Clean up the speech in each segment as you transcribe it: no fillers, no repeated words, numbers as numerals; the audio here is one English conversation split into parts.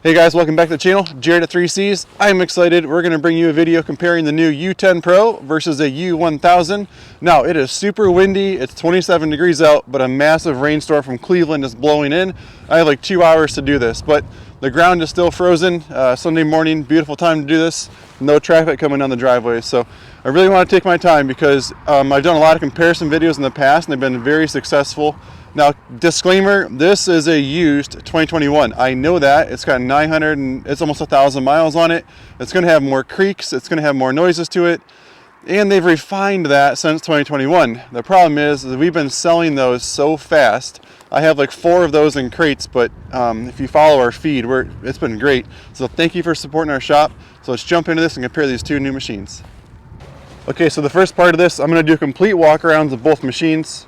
Hey guys, welcome back to the channel. Jared at 3Cs. I'm excited. We're going to bring you a video comparing the new U10 Pro versus a U1000. Now, it is super windy. It's 27 degrees out, but a massive rainstorm from Cleveland is blowing in. I have like 2 hours to do this, but the ground is still frozen. Sunday morning, beautiful time to do this. No traffic coming down the driveway. So I really want to take my time because I've done a lot of comparison videos in the past and they've been very successful. Now, disclaimer, this is a used 2021. I know that. It's got 900 and it's almost 1,000 miles on it. It's going to have more creaks. It's going to have more noises to it. And they've refined that since 2021. The problem is that we've been selling those so fast. I have like 4 of those in crates, but if you follow our feed, it's been great. So thank you for supporting our shop. So let's jump into this and compare these two new machines. Okay, so the first part of this, I'm going to do complete walkarounds of both machines.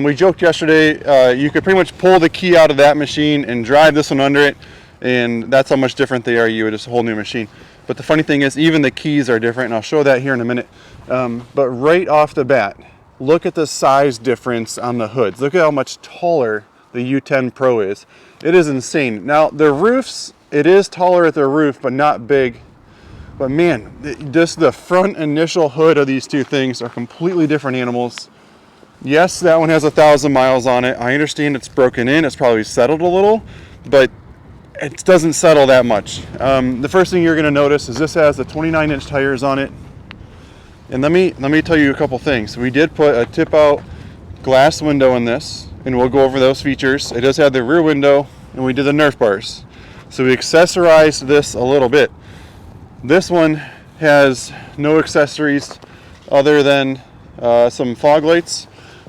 We joked yesterday, you could pretty much pull the key out of that machine and drive this one under it, and that's how much different they are. You just a whole new machine. But the funny thing is, even the keys are different, and I'll show that here in a minute. But right off the bat, look at the size difference on the hoods. Look at how much taller the U10 Pro is. It is insane. Now, the roofs, it is taller at the roof, but not big. But man, just the front initial hood of these two things are completely different animals. Yes, that one has 1,000 miles on it. I understand it's broken in. It's probably settled a little, but it doesn't settle that much. The first thing you're going to notice is this has the 29-inch tires on it. And let me tell you a couple things. We did put a tip-out glass window in this, and we'll go over those features. It does have the rear window, and we did the Nerf bars. So we accessorized this a little bit. This one has no accessories other than some fog lights.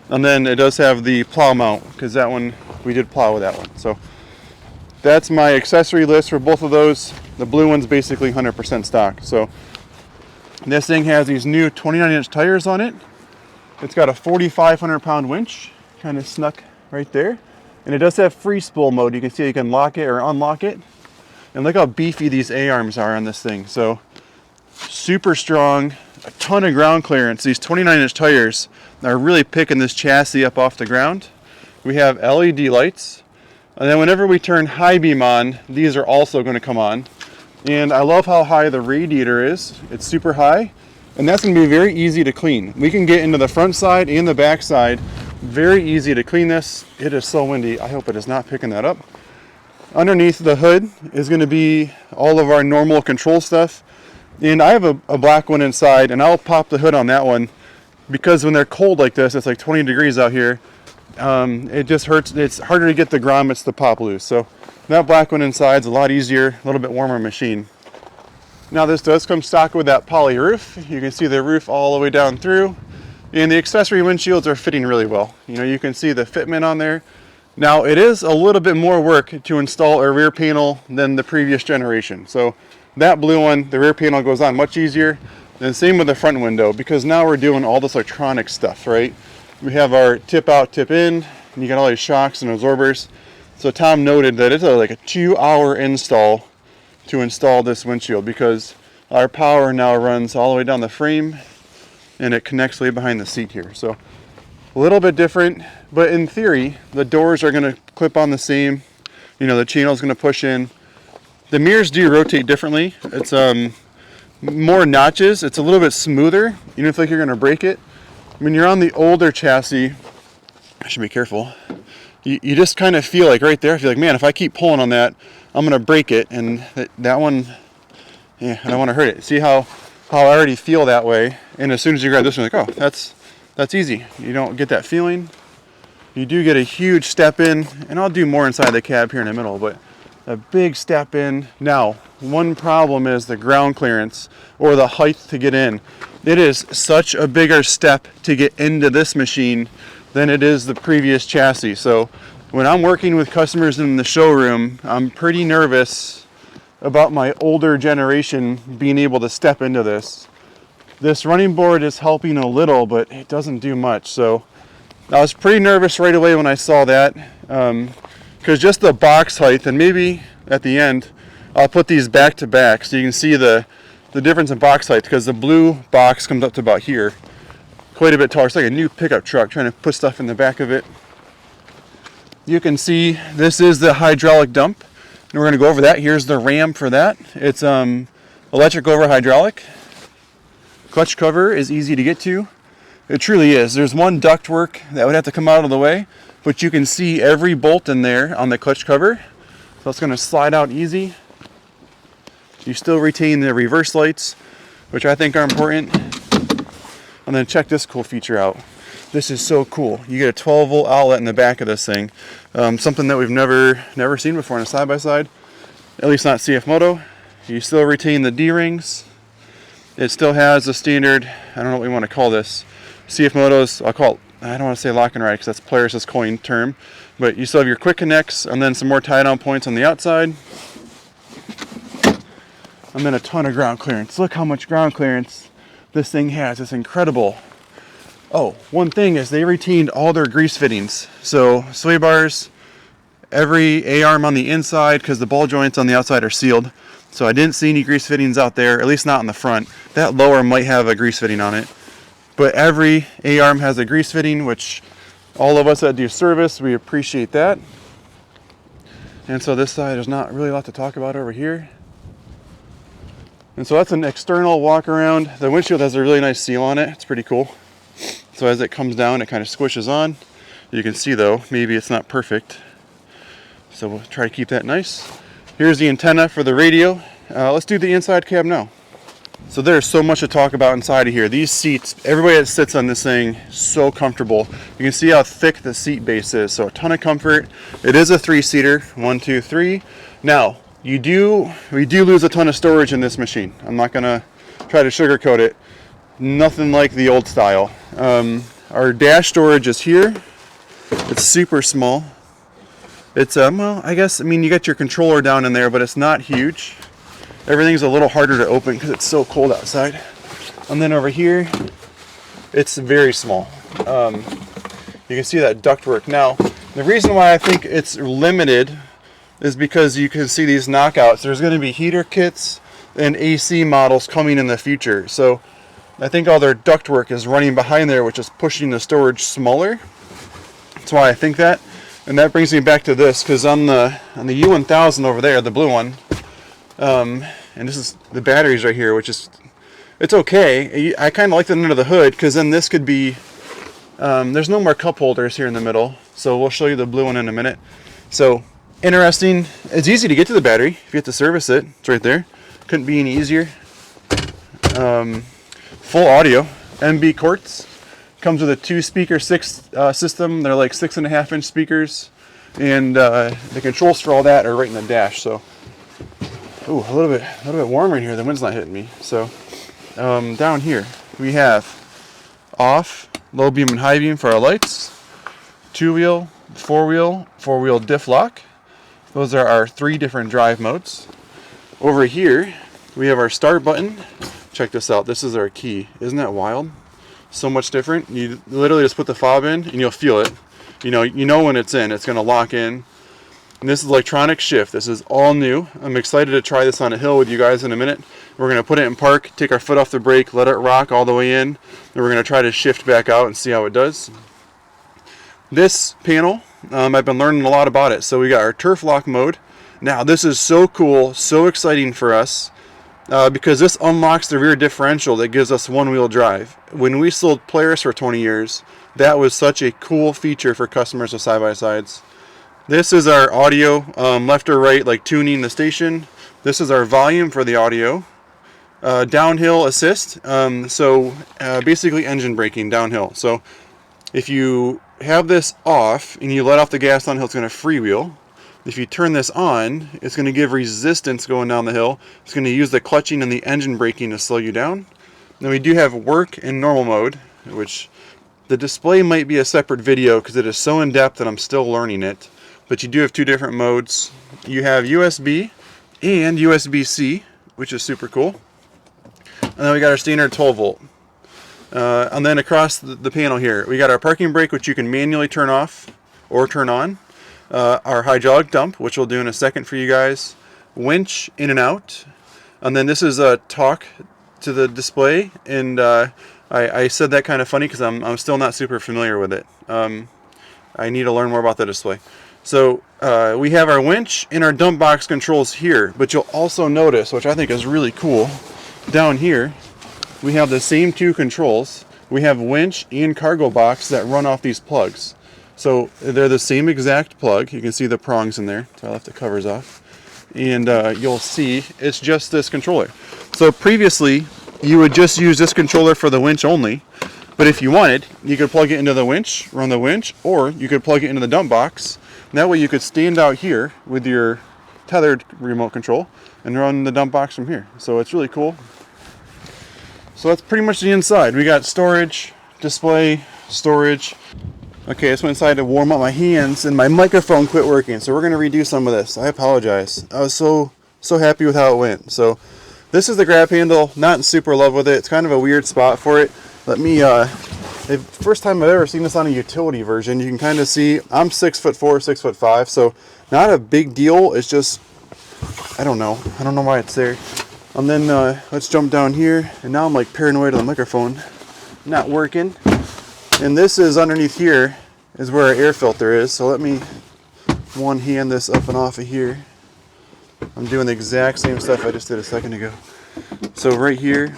And then it does have the plow mount, because that one, we did plow with that one. So that's my accessory list for both of those. The blue one's basically 100% stock. So this thing has these new 29-inch tires on it. It's got a 4,500 pound winch, kind of snuck right there. And it does have free spool mode. You can see you can lock it or unlock it. And look how beefy these A-arms are on this thing. So super strong, a ton of ground clearance. These 29-inch tires are really picking this chassis up off the ground. We have LED lights, and then whenever we turn high beam on, these are also going to come on. And I love how high the radiator is. It's super high, and that's going to be very easy to clean. We can get into the front side and the back side. Very easy to clean this. It is so windy. I hope it is not picking that up. Underneath the hood is going to be all of our normal control stuff. And I have a black one inside, and I'll pop the hood on that one because when they're cold like this, it's like 20 degrees out here, it just hurts. It's harder to get the grommets to pop loose. So that black one inside is a lot easier, a little bit warmer machine. Now this does come stock with that poly roof. You can see the roof all the way down through, and the accessory windshields are fitting really well. You know, you can see the fitment on there. Now it is a little bit more work to install a rear panel than the previous generation. So that blue one, the rear panel goes on much easier. And same with the front window, because now we're doing all this electronic stuff, right? We have our tip out, tip in, and you got all these shocks and absorbers. So Tom noted that it's like a 2-hour install to install this windshield because our power now runs all the way down the frame and it connects way behind the seat here. So a little bit different, but in theory, the doors are going to clip on the same. You know, the channel is going to push in. The mirrors do rotate differently. It's more notches. It's a little bit smoother. You don't feel like you're going to break it. When you're on the older chassis, I should be careful. You just kind of feel like right there, I feel like, man, if I keep pulling on that, I'm going to break it. And that one, yeah, I don't want to hurt it. See how I already feel that way. And as soon as you grab this one, you're like, oh, that's easy. You don't get that feeling. You do get a huge step in, and I'll do more inside the cab here in the middle, but a big step in. Now, one problem is the ground clearance or the height to get in. It is such a bigger step to get into this machine than it is the previous chassis. So when I'm working with customers in the showroom, I'm pretty nervous about my older generation being able to step into this. This running board is helping a little, but it doesn't do much. So I was pretty nervous right away when I saw that. Because just the box height, and maybe at the end I'll put these back to back so you can see the difference in box height, because the blue box comes up to about here, quite a bit taller. It's like a new pickup truck trying to put stuff in the back of it. You can see this is the hydraulic dump. And we're going to go over that. Here's the RAM for that. It's electric over hydraulic. Clutch cover is easy to get to. It truly is. There's one ductwork that would have to come out of the way, but you can see every bolt in there on the clutch cover. So it's going to slide out easy. You still retain the reverse lights, which I think are important. And then check this cool feature out. This is so cool. You get a 12-volt outlet in the back of this thing. Something that we've never seen before in a side-by-side. At least not CFMoto. You still retain the D-rings. It still has the standard, I don't know what we want to call this. CFMoto's, I don't want to say lock and ride because that's Polaris' coined term. But you still have your quick connects and then some more tie-down points on the outside. And then a ton of ground clearance. Look how much ground clearance this thing has. It's incredible. Oh, one thing is they retained all their grease fittings. So sway bars, every A-arm on the inside, because the ball joints on the outside are sealed. So I didn't see any grease fittings out there, at least not in the front. That lower might have a grease fitting on it. But every A-arm has a grease fitting, which all of us that do service, we appreciate that. And so this side, there's not really a lot to talk about over here. And so that's an external walk around. The windshield has a really nice seal on it. It's pretty cool. So as it comes down, it kind of squishes on. You can see though, maybe it's not perfect. So we'll try to keep that nice. Here's the antenna for the radio. Let's do the inside cab now. So there's so much to talk about inside of here. These seats, everybody that sits on this thing, so comfortable. You can see how thick the seat base is. So a ton of comfort. It is a 3-seater, 1, 2, 3. Now, we do lose a ton of storage in this machine. I'm not gonna try to sugarcoat it. Nothing like the old style. Our dash storage is here. It's super small. It's well, I mean you got your controller down in there, but it's not huge. Everything's a little harder to open because it's so cold outside. And then over here, it's very small. You can see that ductwork. Now, the reason why I think it's limited is because you can see these knockouts. There's going to be heater kits and AC models coming in the future. So I think all their ductwork is running behind there, which is pushing the storage smaller. That's why I think that. And that brings me back to this, because on the U1000 over there, the blue one, and this is the batteries right here, which is, it's okay. I kind of like that under the hood, because then this could be, there's no more cup holders here in the middle. So we'll show you the blue one in a minute. So interesting. It's easy to get to the battery if you have to service it. It's right there. Couldn't be any easier. Full audio, MB Quartz. Comes with a 2-speaker system. They're like 6.5-inch speakers, and the controls for all that are right in the dash. So, ooh, a little bit warmer in here. The wind's not hitting me. So, down here we have off, low beam, and high beam for our lights. 2-wheel, 4-wheel diff lock. Those are our 3 different drive modes. Over here we have our start button. Check this out. This is our key. Isn't that wild? So much different. You literally just put the fob in and you'll feel it. You know when it's in. It's going to lock in. And this is electronic shift. This is all new. I'm excited to try this on a hill with you guys in a minute. We're going to put it in park, take our foot off the brake, let it rock all the way in. Then we're going to try to shift back out and see how it does. This panel, I've been learning a lot about it. So we got our turf lock mode. Now this is so cool, so exciting for us. Because this unlocks the rear differential that gives us 1-wheel drive. When we sold Polaris for 20 years, that was such a cool feature for customers with side-by-sides. This is our audio, left or right, like tuning the station. This is our volume for the audio. Downhill assist, basically engine braking downhill. So if you have this off and you let off the gas downhill, it's going to freewheel. If you turn this on, it's going to give resistance going down the hill. It's going to use the clutching and the engine braking to slow you down. Then we do have work and normal mode, which the display might be a separate video because it is so in-depth that I'm still learning it. But you do have 2 different modes. You have USB and USB-C, which is super cool. And then we got our standard 12-volt. And then across the panel here, we got our parking brake, which you can manually turn off or turn on. Our hydraulic dump, which we'll do in a second for you guys. Winch in and out. And then this is a talk to the display. And I said that kind of funny because I'm still not super familiar with it. I need to learn more about the display. So we have our winch and our dump box controls here, but you'll also notice, which I think is really cool, down here we have the same two controls. We have winch and cargo box that run off these plugs. So they're the same exact plug. You can see the prongs in there. So I left the covers off. And you'll see it's just this controller. So previously you would just use this controller for the winch only. But if you wanted, you could plug it into the winch, run the winch, or you could plug it into the dump box. And that way you could stand out here with your tethered remote control and run the dump box from here. So it's really cool. So that's pretty much the inside. We got storage, display, storage. Okay, I just went inside to warm up my hands and my microphone quit working. So we're gonna redo some of this. I apologize. I was so happy with how it went. So this is the grab handle, not in super love with it. It's kind of a weird spot for it. Let me, the first time I've ever seen this on a utility version. You can kind of see I'm 6'4", 6'5", so not a big deal. It's just, I don't know why it's there. And then let's jump down here, and now I'm like paranoid of the microphone not working. And this is underneath here is where our air filter is. So let me one hand this up and off of here. I'm doing the exact same stuff I just did a second ago. So right here,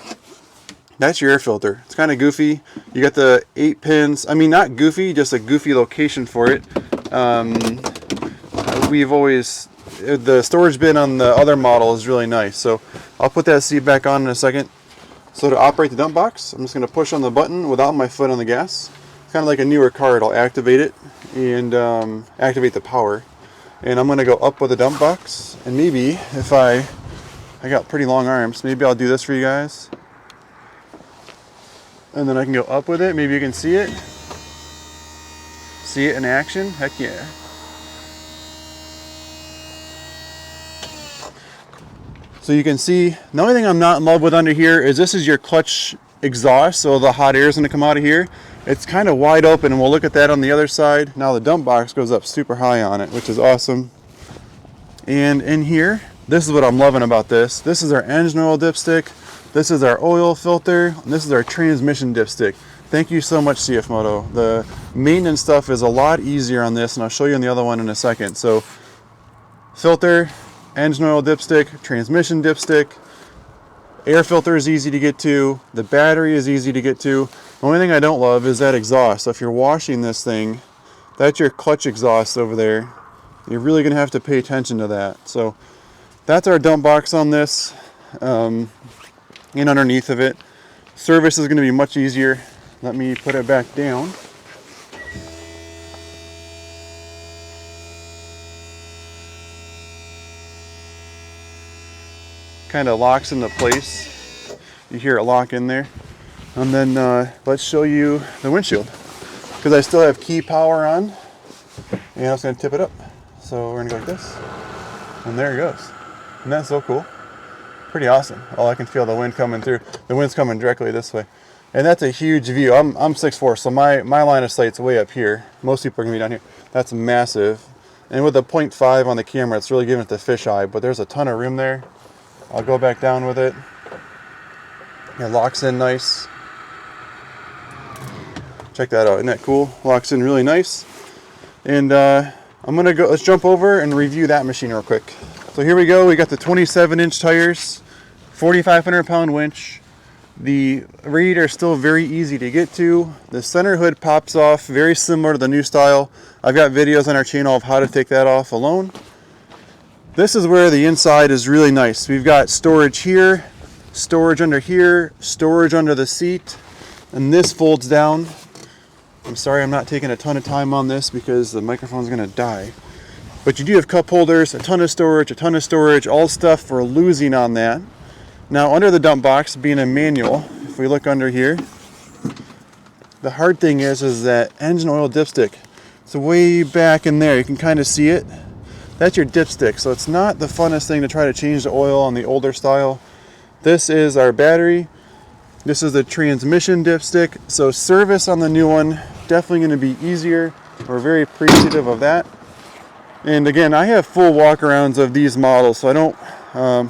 that's your air filter. It's kind of goofy. You got the 8 pins. I mean, not goofy, just a goofy location for it. The storage bin on the other model is really nice. So I'll put that seat back on in a second. So to operate the dump box, I'm just going to push on the button without my foot on the gas. It's kind of like a newer car. It'll activate it and activate the power. And I'm going to go up with the dump box. And maybe if I got pretty long arms, maybe I'll do this for you guys. And then I can go up with it. Maybe you can see it. See it in action? Heck yeah. So you can see, the only thing I'm not in love with under here is this is your clutch exhaust, so the hot air is going to come out of here. It's kind of wide open, and we'll look at that on the other side. Now the dump box goes up super high on it, which is awesome. And in here, this is what I'm loving about this. This is our engine oil dipstick, this is our oil filter, and this is our transmission dipstick. Thank you so much, CFMoto. The maintenance stuff is a lot easier on this, and I'll show you on the other one in a second. So filter, engine oil dipstick, transmission dipstick, air filter is easy to get to, the battery is easy to get to. The only thing I don't love is that exhaust. So if you're washing this thing, that's your clutch exhaust over there. You're really going to have to pay attention to that. So that's our dump box on this, and underneath of it. Service is going to be much easier. Let me put it back down. Kind of locks into place. You hear it lock in there. And then let's show you the windshield, because I still have key power on, and I was going to tip it up. So we're going to go like this, and there it goes. And that's so cool. Pretty awesome. Oh, I can feel the wind coming through. The wind's coming directly this way. And that's a huge view. I'm 6'4", so my line of sight's way up here. Most people are going to be down here. That's massive. And with the 0.5 on the camera, it's really giving it the fisheye, but there's a ton of room there. I'll go back down with it. It locks in nice. Check that out, isn't that cool? Locks in really nice. And let's jump over and review that machine real quick. So here we go, we got the 27-inch tires, 4,500-pound winch. The radiator is still very easy to get to. The center hood pops off, very similar to the new style. I've got videos on our channel of how to take that off alone. This is where the inside is really nice. We've got storage here, storage under here, storage under the seat, and this folds down. I'm sorry I'm not taking a ton of time on this because the microphone's gonna die. But you do have cup holders, a ton of storage, all stuff for losing on that. Now under the dump box, being a manual, if we look under here, the hard thing is that engine oil dipstick. It's way back in there, you can kind of see it. That's your dipstick, so it's not the funnest thing to try to change the oil on the older style. This is our battery. This is the transmission dipstick. So service on the new one, definitely going to be easier. We're very appreciative of that. And again, I have full walkarounds of these models, so I don't, trying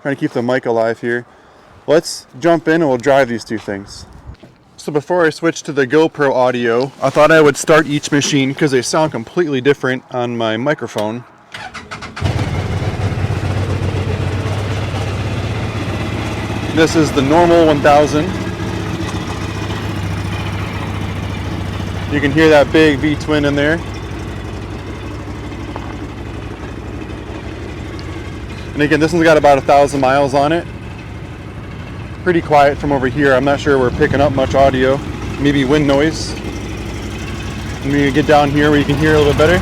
to keep the mic alive here. Let's jump in and we'll drive these two things. So before I switch to the GoPro audio, I thought I would start each machine because they sound completely different on my microphone. This is the normal 1000. You can hear that big V-twin in there. And again, this one's got about 1,000 miles on it. Pretty quiet from over here. I'm not sure we're picking up much audio. Maybe wind noise. Let me get down here where you can hear a little bit better.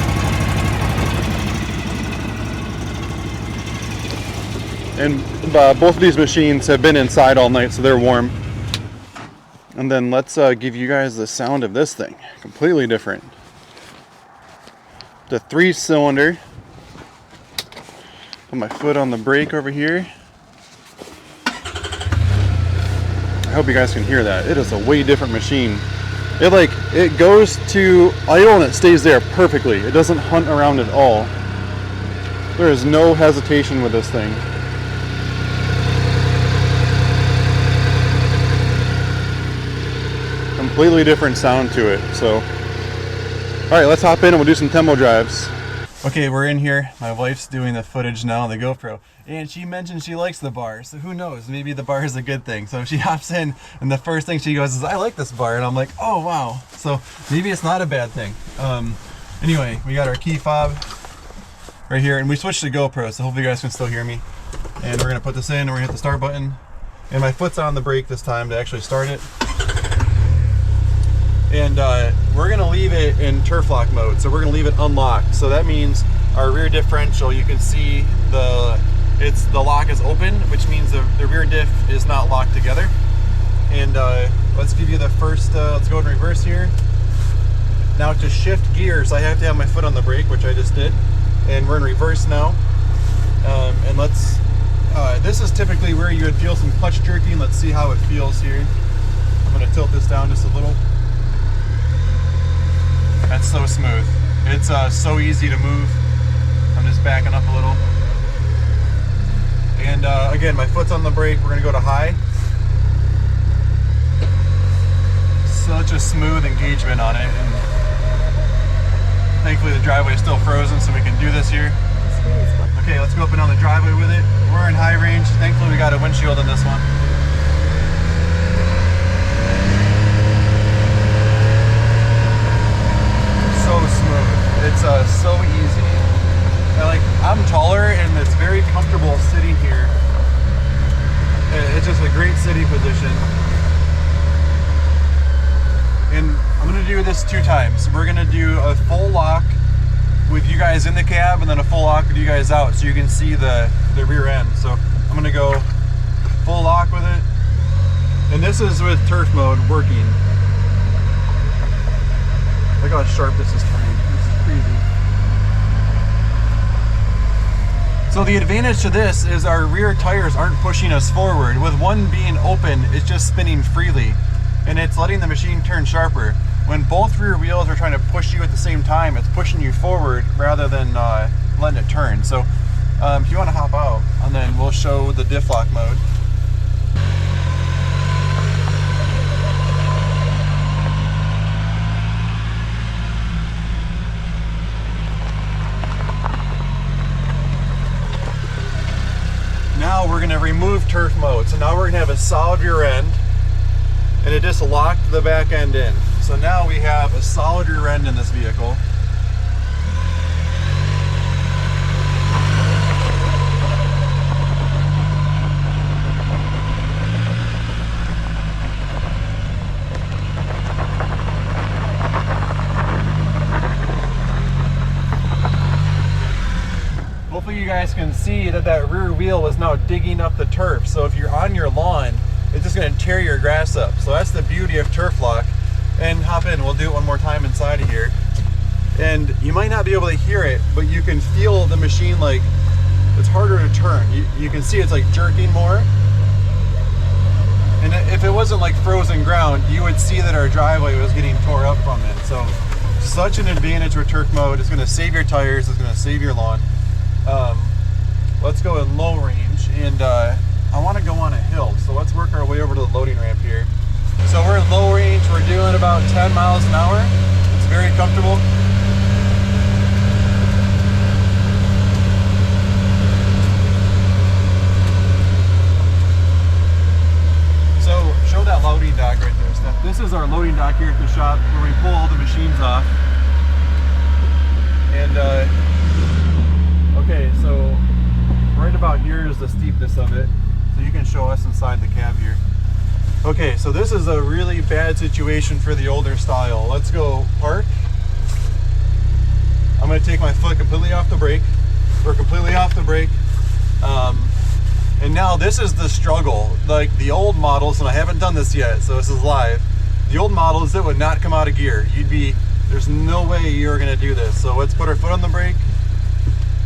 And both of these machines have been inside all night, so they're warm. And then let's give you guys the sound of this thing. Completely different. The 3-cylinder. Put my foot on the brake over here. I hope you guys can hear that. It is a way different machine. It goes to idle and it stays there perfectly. It doesn't hunt around at all. There is no hesitation with this thing. Completely different sound to it. So, all right, let's hop in and we'll do some tempo drives. Okay, we're in here. My wife's doing the footage now on the GoPro, and she mentioned she likes the bar, so who knows, maybe the bar is a good thing. So she hops in, and the first thing she goes is, I like this bar, and I'm like, oh wow, so maybe it's not a bad thing. Anyway, we got our key fob right here, and we switched to GoPro, so hopefully you guys can still hear me. And we're gonna put this in, and we're gonna hit the start button, and my foot's on the brake this time to actually start it. And we're gonna leave it in turf lock mode, so we're gonna leave it unlocked. So that means our rear differential, you can see the lock is open, which means the rear diff is not locked together. And let's give you the first, let's go in reverse here. Now to shift gears, I have to have my foot on the brake, which I just did. And we're in reverse now. And let's, this is typically where you would feel some clutch jerking. Let's see how it feels here. I'm gonna tilt this down just a little. That's so smooth. It's so easy to move. I'm just backing up a little. And again, my foot's on the brake. We're gonna go to high. Such a smooth engagement on it. And thankfully the driveway is still frozen, so we can do this here. Okay, let's go up and down the driveway with it. We're in high range. Thankfully we got a windshield on this one. So smooth. It's so easy. I'm taller and it's very comfortable sitting here. It's just a great sitting position. And I'm gonna do this 2 times. We're gonna do a full lock with you guys in the cab and then a full lock with you guys out so you can see the rear end. So I'm gonna go full lock with it. And this is with turf mode working. Look how sharp this is turning. This is crazy. So the advantage to this is our rear tires aren't pushing us forward. With one being open, it's just spinning freely. And it's letting the machine turn sharper. When both rear wheels are trying to push you at the same time, it's pushing you forward rather than letting it turn. So if you want to hop out, and then we'll show the diff lock mode. Now we're going to remove turf mode. So now we're going to have a solid rear end, and it just locked the back end in. So now we have a solid rear end in this vehicle. Hopefully you guys can see that rear wheel is now digging up the turf. So if you're on your lawn, it's just going to tear your grass up. So that's the beauty of turf lock. And hop in, we'll do it one more time inside of here. And you might not be able to hear it, but you can feel the machine, like it's harder to turn. You can see it's like jerking more. And if it wasn't like frozen ground, you would see that our driveway was getting tore up from it. So such an advantage with turf mode. It's going to save your tires, it's going to save your lawn. Let's go in low range, and I want to go on a hill, so let's work our way over to the loading ramp here. So we're in low range, we're doing about 10 miles an hour. It's very comfortable. So show that loading dock right there, Steph. This is our loading dock here at the shop where we pull all the machines off. And okay, so right about here is the steepness of it. So you can show us inside the cab here. Okay, so this is a really bad situation for the older style. Let's go park. I'm gonna take my foot completely off the brake. We're completely off the brake. And now this is the struggle. Like the old models, and I haven't done this yet, so this is live. The old models, it would not come out of gear. There's no way you're gonna do this. So let's put our foot on the brake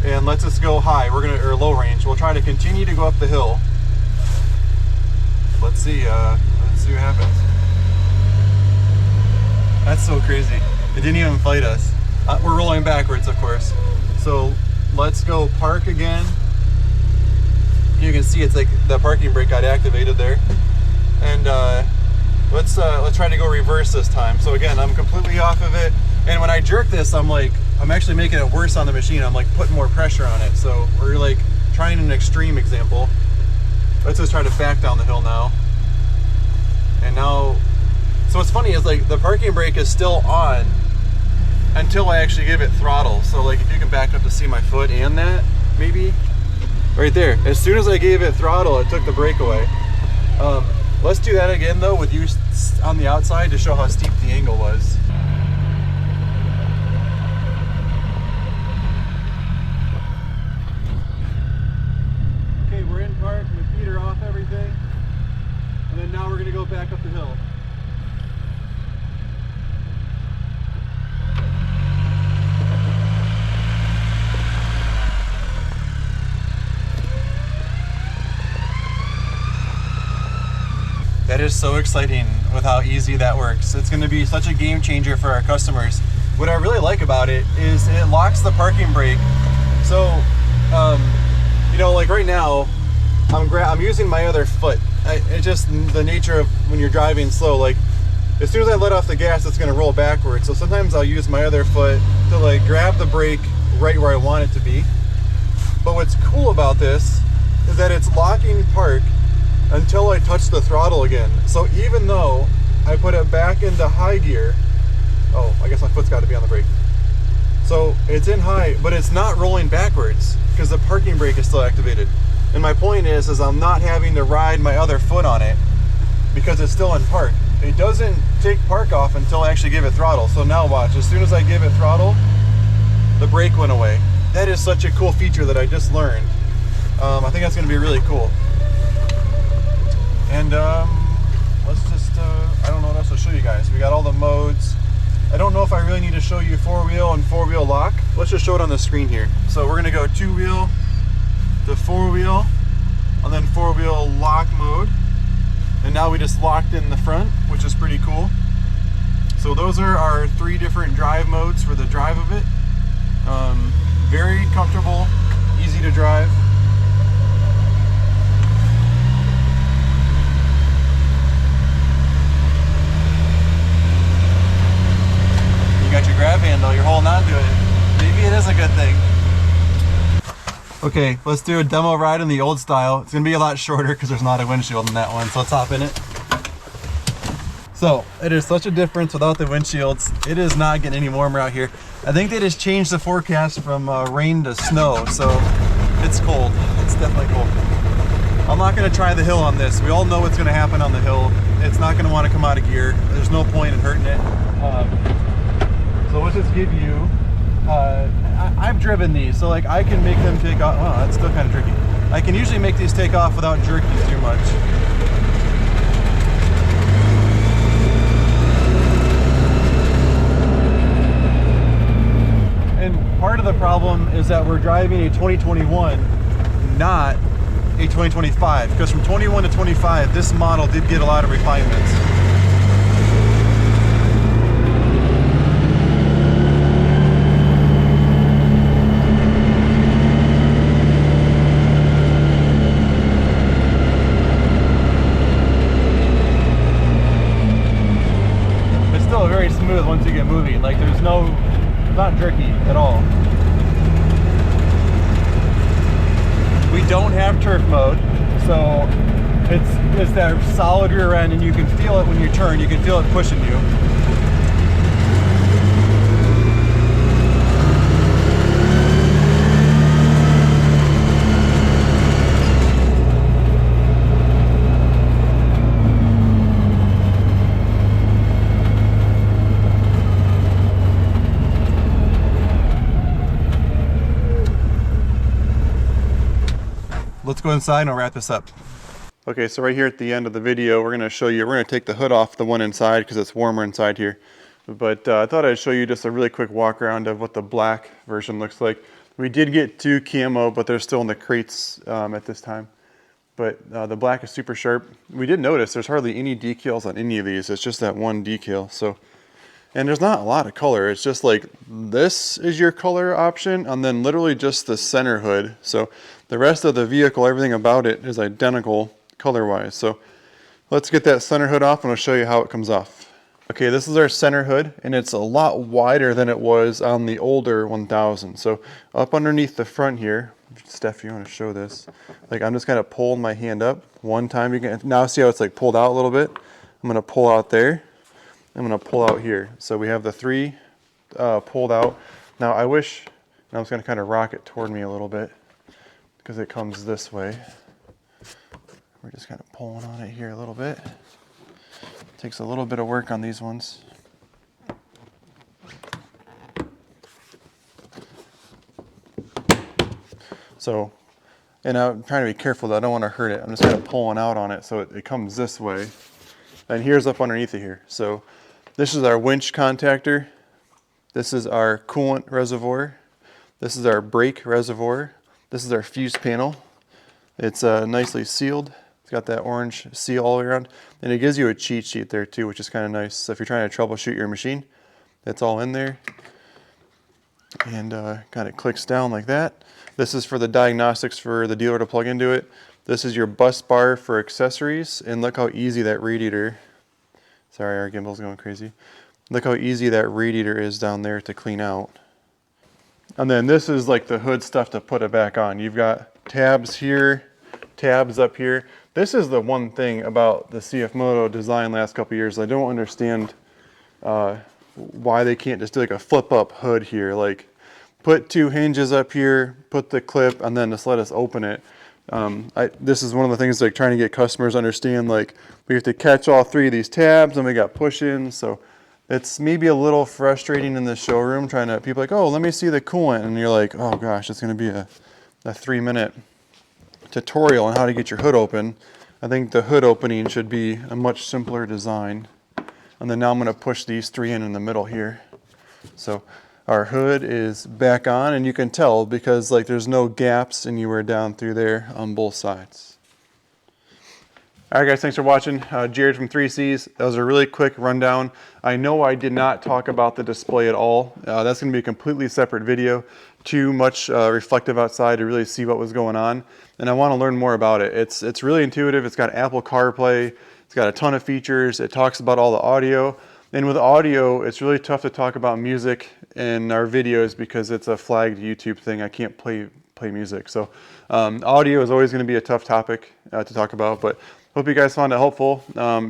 and let's just go high. Or low range. We'll try to continue to go up the hill. Let's see what happens. That's so crazy. It didn't even fight us. We're rolling backwards, of course. So let's go park again. You can see it's like the parking brake got activated there. And let's try to go reverse this time. So again, I'm completely off of it. And when I jerk this, I'm actually making it worse on the machine. I'm like putting more pressure on it. So we're like trying an extreme example. Let's just try to back down the hill now. And now, so what's funny is like the parking brake is still on until I actually give it throttle. So like if you can back up to see my foot and that, maybe, right there. As soon as I gave it throttle, it took the brake away. Let's do that again though with you on the outside to show how steep the angle was. Okay, we're in park, my feet are off everything. And then now we're gonna go back up the hill. That is so exciting with how easy that works. It's gonna be such a game changer for our customers. What I really like about it is it locks the parking brake. So, you know, like right now, I'm using my other foot. It's just the nature of when you're driving slow, like as soon as I let off the gas, it's gonna roll backwards. So sometimes I'll use my other foot to like grab the brake right where I want it to be. But what's cool about this is that it's locking park until I touch the throttle again. So even though I put it back into high gear, oh, I guess my foot's got to be on the brake. So it's in high, but it's not rolling backwards because the parking brake is still activated. And my point is I'm not having to ride my other foot on it because it's still in park. It doesn't take park off until I actually give it throttle. So now watch, as soon as I give it throttle, the brake went away. That is such a cool feature that I just learned. I think that's going to be really cool. And let's just, I don't know what else to show you guys. We got all the modes. I don't know if I really need to show you 4-wheel and 4-wheel lock. Let's just show it on the screen here. So we're gonna go 2-wheel to 4-wheel and then 4-wheel lock mode. And now we just locked in the front, which is pretty cool. So those are our 3 different drive modes for the drive of it. Very comfortable, easy to drive. Got your grab handle, you're holding on to it. Maybe it is a good thing. Okay, let's do a demo ride in the old style. It's gonna be a lot shorter because there's not a windshield in that one, so let's hop in it. So, it is such a difference without the windshields. It is not getting any warmer out here. I think they just changed the forecast from rain to snow, so it's cold. It's definitely cold. I'm not gonna try the hill on this. We all know what's gonna happen on the hill. It's not gonna wanna come out of gear. There's no point in hurting it. So let's just give you, I've driven these, so like I can make them take off. Oh, that's still kind of tricky. I can usually make these take off without jerking too much. And part of the problem is that we're driving a 2021, not a 2025, because from 21 to 25, this model did get a lot of refinements. smooth once you get moving. Like it's not jerky at all. We don't have turf mode, so it's that solid rear end, and you can feel it when you turn. You can feel it pushing you. Let's go inside and I'll wrap this up. Okay, so right here at the end of the video, we're gonna take the hood off the one inside because it's warmer inside here. But I thought I'd show you just a really quick walk around of what the black version looks like. We did get 2 camo, but they're still in the crates at this time. But the black is super sharp. We did notice there's hardly any decals on any of these. It's just that one decal. So, and there's not a lot of color. It's just like this is your color option, and then literally just the center hood. So the rest of the vehicle, everything about it is identical color-wise. So let's get that center hood off and I'll show you how it comes off. Okay, this is our center hood, and it's a lot wider than it was on the older 1000. So up underneath the front here, Steph, you want to show this? Like I'm just kind of pulling my hand up one time. You can now see how it's like pulled out a little bit. I'm going to pull out there. I'm going to pull out here. So we have the 3 pulled out. Now I wish, and I'm just going to kind of rock it toward me a little bit because it comes this way. We're just kind of pulling on it here a little bit. Takes a little bit of work on these ones. So, and I'm trying to be careful that I don't want to hurt it. I'm just kind of pulling out on it so it comes this way. And here's up underneath it here. So this is our winch contactor. This is our coolant reservoir. This is our brake reservoir. This is our fuse panel. It's nicely sealed. It's got that orange seal all the way around. And it gives you a cheat sheet there too, which is kind of nice. So if you're trying to troubleshoot your machine, that's all in there. And kind of clicks down like that. This is for the diagnostics for the dealer to plug into it. This is your bus bar for accessories. And look how easy that radiator, sorry, our gimbal's going crazy. Look how easy that radiator is down there to clean out. And then this is like the hood stuff to put it back on. You've got tabs here, tabs up here. This is the one thing about the CFMoto design last couple of years. I don't understand why they can't just do like a flip up hood here. Like put 2 hinges up here, put the clip, and then just let us open it. This is one of the things like trying to get customers to understand, like we have to catch all 3 of these tabs and we got push-ins. So it's maybe a little frustrating in the showroom trying to, people are like, oh, let me see the coolant. And you're like, oh gosh, it's going to be a 3-minute tutorial on how to get your hood open. I think the hood opening should be a much simpler design. And then now I'm going to push these 3 in the middle here. So our hood is back on, and you can tell because like there's no gaps anywhere down through there on both sides. Alright guys, thanks for watching. Jared from 3Cs. That was a really quick rundown. I know I did not talk about the display at all. That's going to be a completely separate video. Too much reflective outside to really see what was going on. And I want to learn more about it. It's really intuitive. It's got Apple CarPlay. It's got a ton of features. It talks about all the audio. And with audio, it's really tough to talk about music in our videos because it's a flagged YouTube thing. I can't play music. So audio is always going to be a tough topic to talk about. But hope you guys found it helpful.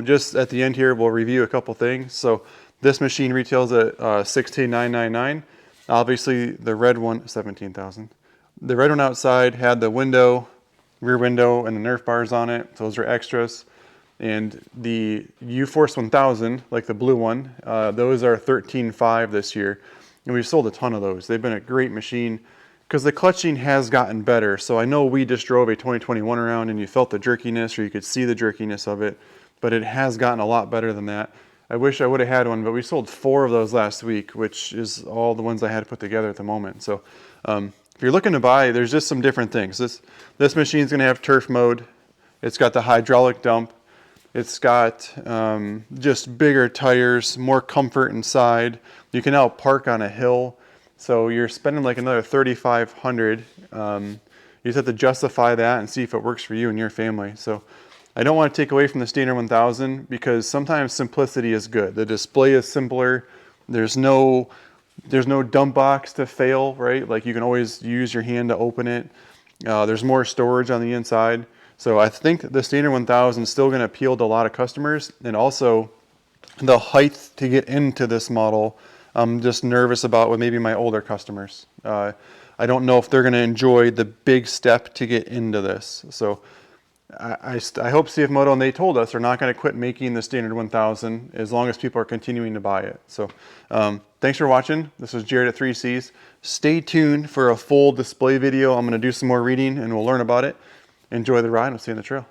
Just at the end here, we'll review a couple things. So this machine retails at $16,999. Obviously, the red one, $17,000. The red one outside had the window, rear window, and the Nerf bars on it. Those are extras. And the UForce 1000, like the blue one, those are $13,500 this year. And we've sold a ton of those. They've been a great machine because the clutching has gotten better. So I know we just drove a 2021 around and you felt the jerkiness, or you could see the jerkiness of it, but it has gotten a lot better than that. I wish I would have had one, but we sold 4 of those last week, which is all the ones I had to put together at the moment. So if you're looking to buy, there's just some different things. This machine's going to have turf mode. It's got the hydraulic dump. It's got just bigger tires, more comfort inside. You can now park on a hill. So you're spending like another $3,500. You just have to justify that and see if it works for you and your family. So I don't want to take away from the standard 1000 because sometimes simplicity is good. The display is simpler. There's no dump box to fail, right? Like you can always use your hand to open it. There's more storage on the inside. So I think the standard 1000 is still going to appeal to a lot of customers, and also the height to get into this model, I'm just nervous about with maybe my older customers. I don't know if they're going to enjoy the big step to get into this. So I hope CFMoto, and they told us, are not going to quit making the standard 1000 as long as people are continuing to buy it. So thanks for watching. This was Jared at 3Cs. Stay tuned for a full display video. I'm going to do some more reading and we'll learn about it. Enjoy the ride. We'll see you on the trail.